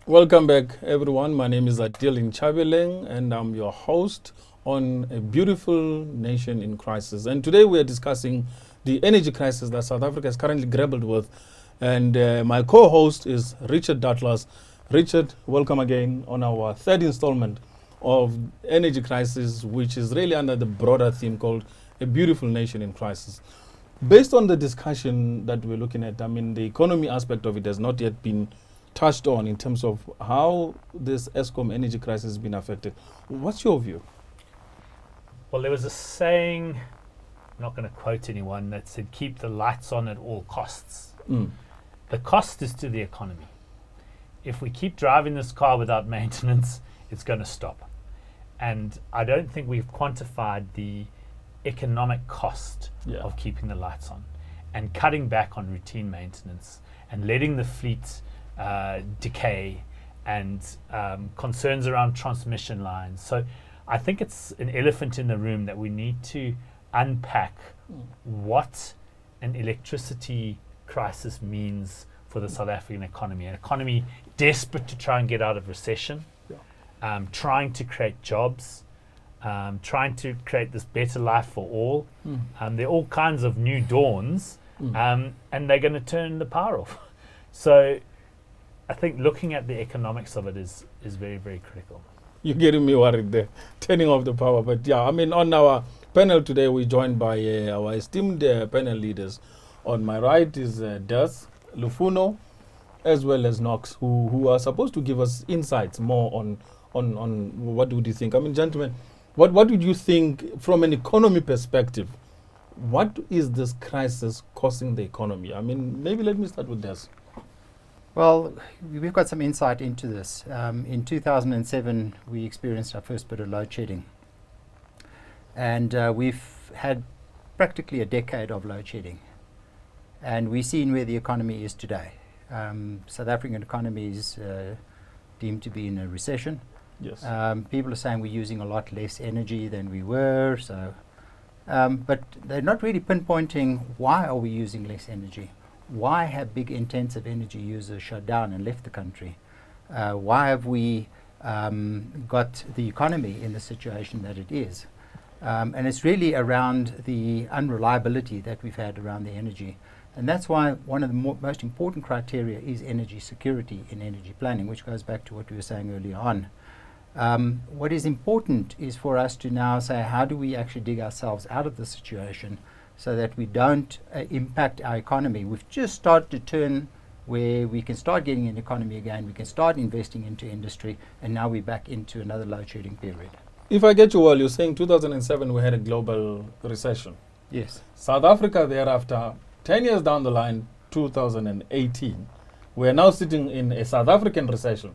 Welcome back, everyone. My name is Adil Nchabeleng, and I'm your host on A Beautiful Nation in Crisis. And today we are discussing the energy crisis that South Africa is currently grappled with. And my co-host is Richard Douglas. Richard, welcome again on our third installment of Energy Crisis, which is really under the broader theme called A Beautiful Nation in Crisis. Based on the discussion that we're looking at, I mean, the economy aspect of it has not yet been touched on in terms of how this Eskom energy crisis has been affected. What's your view? Well, there was a saying, I'm not going to quote anyone, that said, keep the lights on at all costs. The cost is to the economy. If we keep driving this car without maintenance, it's going to stop. And I don't think we've quantified the economic cost of keeping the lights on and cutting back on routine maintenance and letting the fleet decay and concerns around transmission lines. So I think it's an elephant in the room that we need to unpack what an electricity crisis means for the South African economy. An economy desperate to try and get out of recession, trying to create jobs, trying to create this better life for all. There are all kinds of new dawns, and they're going to turn the power off. So I think looking at the economics of it is very, very critical. You're getting me worried there, turning off the power. But yeah, I mean, on our panel today, we're joined by our esteemed panel leaders. On my right is Des, Lufuno, as well as Knox, who are supposed to give us insights more on what would you think. I mean, gentlemen, what would you think from an economy perspective? What is this crisis costing the economy? I mean, maybe let me start with Des. Well, we've got some insight into this. In 2007, we experienced our first bit of load shedding. And we've had practically a decade of load shedding. And we've seen where the economy is today. South African economy is deemed to be in a recession. Yes. People are saying we're using a lot less energy than we were. But they're not really pinpointing why are we using less energy. Why have big intensive energy users shut down and left the country? Why have we got the economy in the situation that it is? And it's really around the unreliability that we've had around the energy. And that's why one of the most important criteria is energy security in energy planning, which goes back to what we were saying earlier on. What is important is for us to now say, how do we actually dig ourselves out of the situation so that we don't impact our economy? We've just started to turn where we can start getting an economy again, we can start investing into industry, and now we're back into another load shedding period. If I get you well, you're saying 2007 we had a global recession. Yes. South Africa thereafter, 10 years down the line, 2018, we are now sitting in a South African recession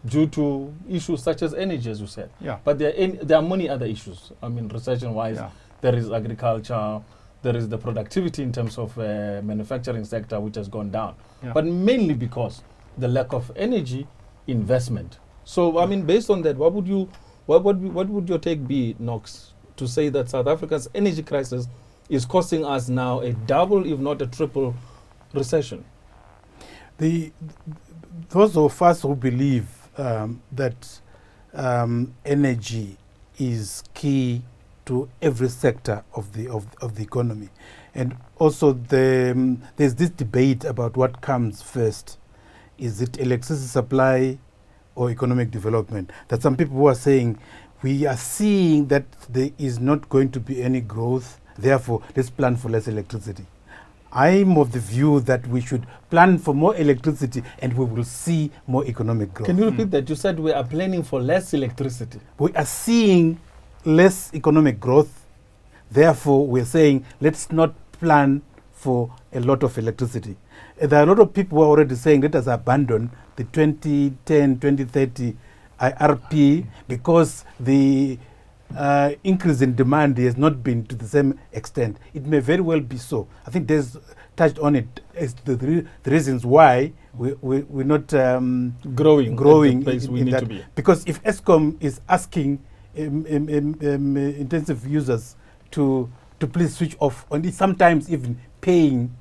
due to issues such as energy, as you said. Yeah. But there are many other issues. I mean, recession-wise, there is agriculture, there is the productivity in terms of manufacturing sector, which has gone down. But mainly because the lack of energy investment. So, I mean, based on that, what would your take be, Knox, to say that South Africa's energy crisis is costing us now a double, if not a triple, recession? Those of us who believe that energy is key to every sector of the economy, and also there's this debate about what comes first: is it electricity supply or economic development? That some people who are saying we are seeing that there is not going to be any growth, therefore let's plan for less electricity. I'm of the view that we should plan for more electricity and we will see more economic growth. Can you repeat that? You said we are planning for less electricity. We are seeing less economic growth, therefore we're saying let's not plan for a lot of electricity. There are a lot of people who are already saying let us abandon the 2010, 2030 IRP because the increase in demand has not been to the same extent. It may very well be so. I think there's touched on it as the reasons why we're not growing at the pace we need to be. Because if Eskom is asking intensive users to please switch off, and sometimes even paying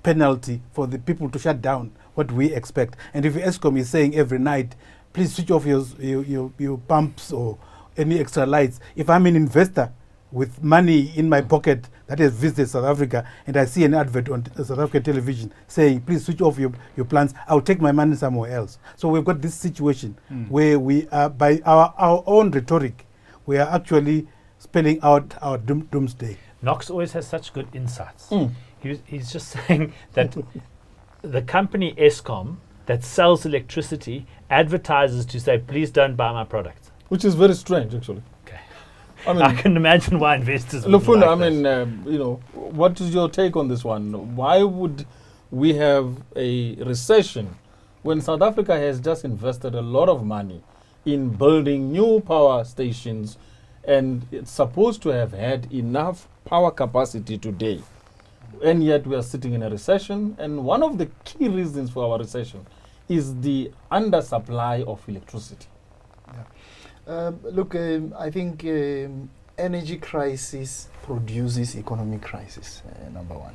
penalty for the people to shut down what we expect. And if Eskom is saying every night, please switch off your pumps or any extra lights. If I'm an investor with money in my pocket that has visited South Africa and I see an advert on South African television saying, please switch off your plants, I'll take my money somewhere else. So we've got this situation where we are, by our own rhetoric, we are actually spelling out our doomsday. Knox always has such good insights. He's just saying that the company Eskom that sells electricity advertises to say, please don't buy my product. Which is very strange, actually. Okay. I mean, I can imagine why investors would Lufunda, like I mean, you know, what is your take on this one? Why would we have a recession when South Africa has just invested a lot of money in building new power stations and it's supposed to have had enough power capacity today? And yet we are sitting in a recession, and one of the key reasons for our recession is the undersupply of electricity. Look, I think energy crisis produces economic crisis, number one.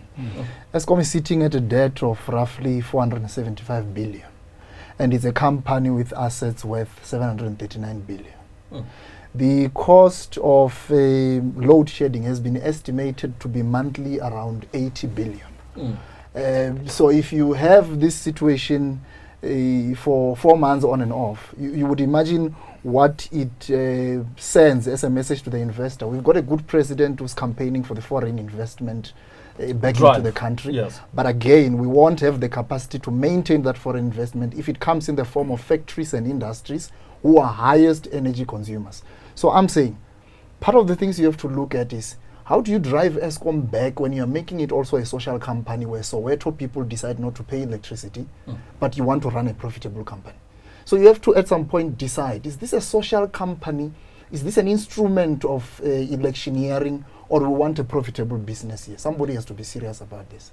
Eskom is sitting at a debt of roughly 475 billion, and it's a company with assets worth 739 billion. The cost of load shedding has been estimated to be monthly around 80 billion. So if you have this situation for 4 months on and off, you would imagine what it sends as a message to the investor. We've got a good president who's campaigning for the foreign investment back into the country. Yes. But again, we won't have the capacity to maintain that foreign investment if it comes in the form of factories and industries who are highest energy consumers. So I'm saying, part of the things you have to look at is, how do you drive Eskom back when you're making it also a social company where Soweto people decide not to pay electricity, but you want to run a profitable company? So you have to at some point decide, is this a social company? Is this an instrument of electioneering, or we want a profitable business here? Somebody has to be serious about this.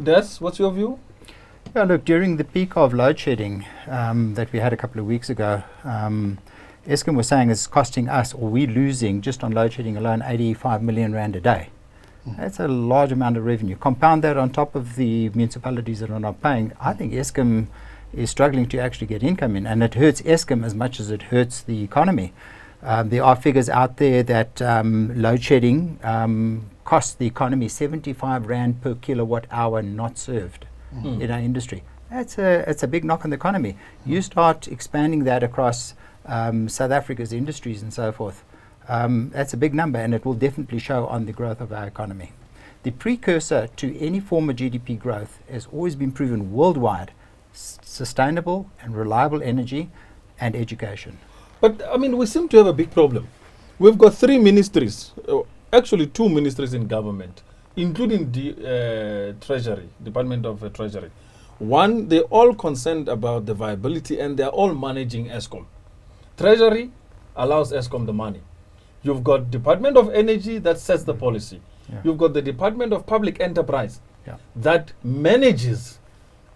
Des, what's your view? Yeah, look, during the peak of load shedding that we had a couple of weeks ago, Eskom was saying it's costing us, or we're losing, just on load shedding alone, 85 million rand a day. That's a large amount of revenue. Compound that on top of the municipalities that are not paying. I think Eskom is struggling to actually get income in, and it hurts Eskom as much as it hurts the economy. There are figures out there that load shedding costs the economy 75 rand per kilowatt hour not served in our industry. It's a big knock on the economy. You start expanding that across South Africa's industries and so forth. That's a big number, and it will definitely show on the growth of our economy. The precursor to any form of GDP growth has always been proven worldwide: sustainable and reliable energy and education. But, I mean, we seem to have a big problem. We've got 3 ministries, actually 2 ministries in government, including the Treasury, Department of Treasury. One, they're all concerned about the viability, and they're all managing Eskom. Treasury allows Eskom the money. You've got Department of Energy that sets the policy. You've got the Department of Public Enterprise that manages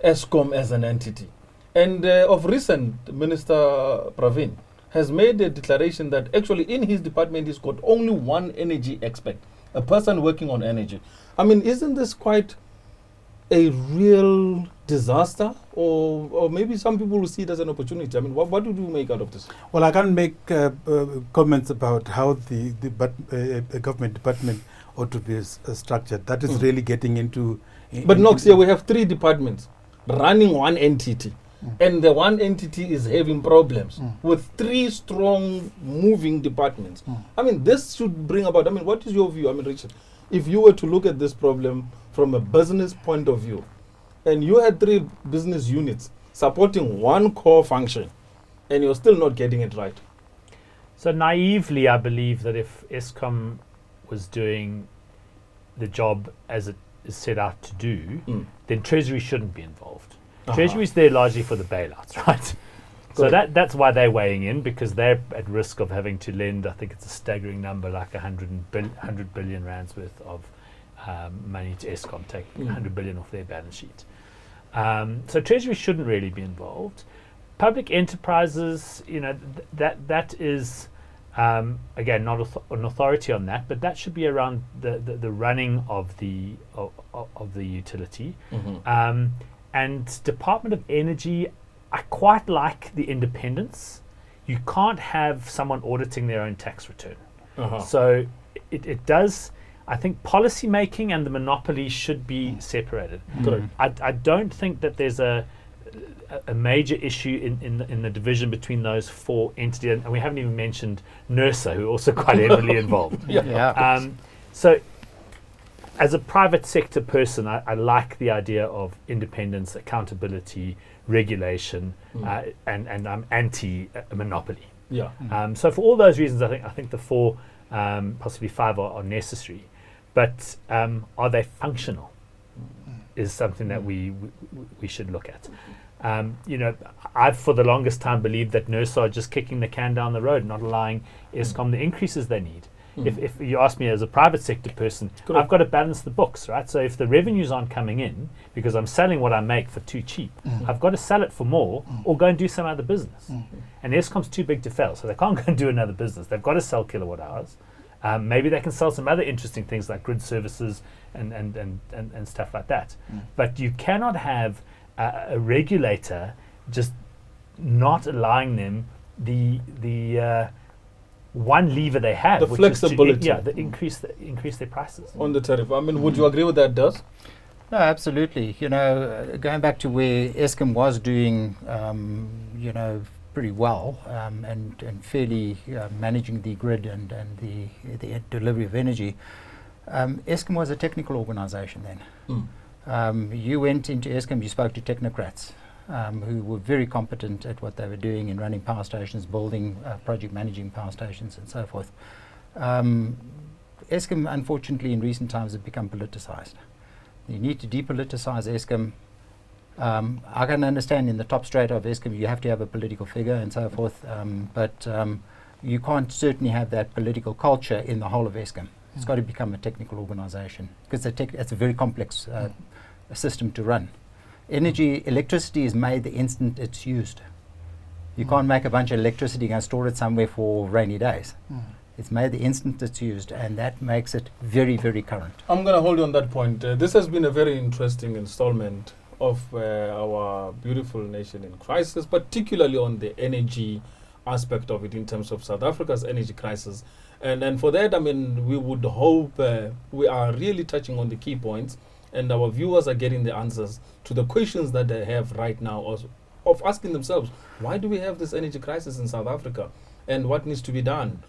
Eskom as an entity. And of recent, Minister Pravin has made a declaration that actually in his department he's got only one energy expert, a person working on energy. I mean, isn't this quite a real disaster, or maybe some people will see it as an opportunity? I mean, what do you make out of this? Well, I can't make comments about how the government department ought to be structured. That is really getting into... But Knox, here we have 3 departments running one entity, and the one entity is having problems with 3 strong moving departments. I mean, this should bring about... I mean, what is your view? I mean, Richard, if you were to look at this problem from a business point of view, and you had 3 business units supporting one core function, and you're still not getting it right. So naively, I believe that if Eskom was doing the job as it is set out to do, then Treasury shouldn't be involved. Treasury is there largely for the bailouts, right? So that's why they're weighing in, because they're at risk of having to lend, I think it's a staggering number, like 100 billion rands worth of money to Eskom, take 100 billion off their balance sheet. So Treasury shouldn't really be involved. Public enterprises, you know, that is Again, not an authority on that, but that should be around the running of the utility. And Department of Energy, I quite like the independence. You can't have someone auditing their own tax return. So it does. I think policy making and the monopoly should be separated. I don't think that there's a major issue in the division between those four entities, and we haven't even mentioned NERSA, who are also quite heavily involved. So as a private sector person, I like the idea of independence, accountability, regulation, and I'm anti-monopoly. So for all those reasons, I think the four, possibly five, are necessary. But are they functional? Is something that we should look at. I've for the longest time believed that NERSA are just kicking the can down the road, not allowing Eskom the increases they need. If you ask me as a private sector person, I've got to balance the books, right? So if the revenues aren't coming in because I'm selling what I make for too cheap, I've got to sell it for more or go and do some other business. And Eskom's too big to fail, so they can't go and do another business. They've got to sell kilowatt hours. Maybe they can sell some other interesting things like grid services and stuff like that. But you cannot have a regulator just not allowing them the one lever they have, the which flexibility, is to increase their prices on the tariff. I mean, would you agree with that, Does? No, absolutely. Going back to where Eskom was doing, pretty well and fairly managing the grid and the delivery of energy. Eskom was a technical organisation then. You went into Eskom, you spoke to technocrats who were very competent at what they were doing in running power stations, building, project managing power stations and so forth. Eskom, unfortunately, in recent times has become politicised. You need to depoliticise Eskom. I can understand in the top strata of Eskom you have to have a political figure and so forth, but you can't certainly have that political culture in the whole of Eskom. It's got to become a technical organisation because it's a very complex system to run. Electricity is made the instant it's used. You can't make a bunch of electricity and store it somewhere for rainy days. It's made the instant it's used, and that makes it very, very current. I'm going to hold you on that point. This has been a very interesting installment of our beautiful nation in crisis, particularly on the energy aspect of it in terms of South Africa's energy crisis. And for that, I mean, we would hope we are really touching on the key points and our viewers are getting the answers to the questions that they have right now of asking themselves, why do we have this energy crisis in South Africa and what needs to be done?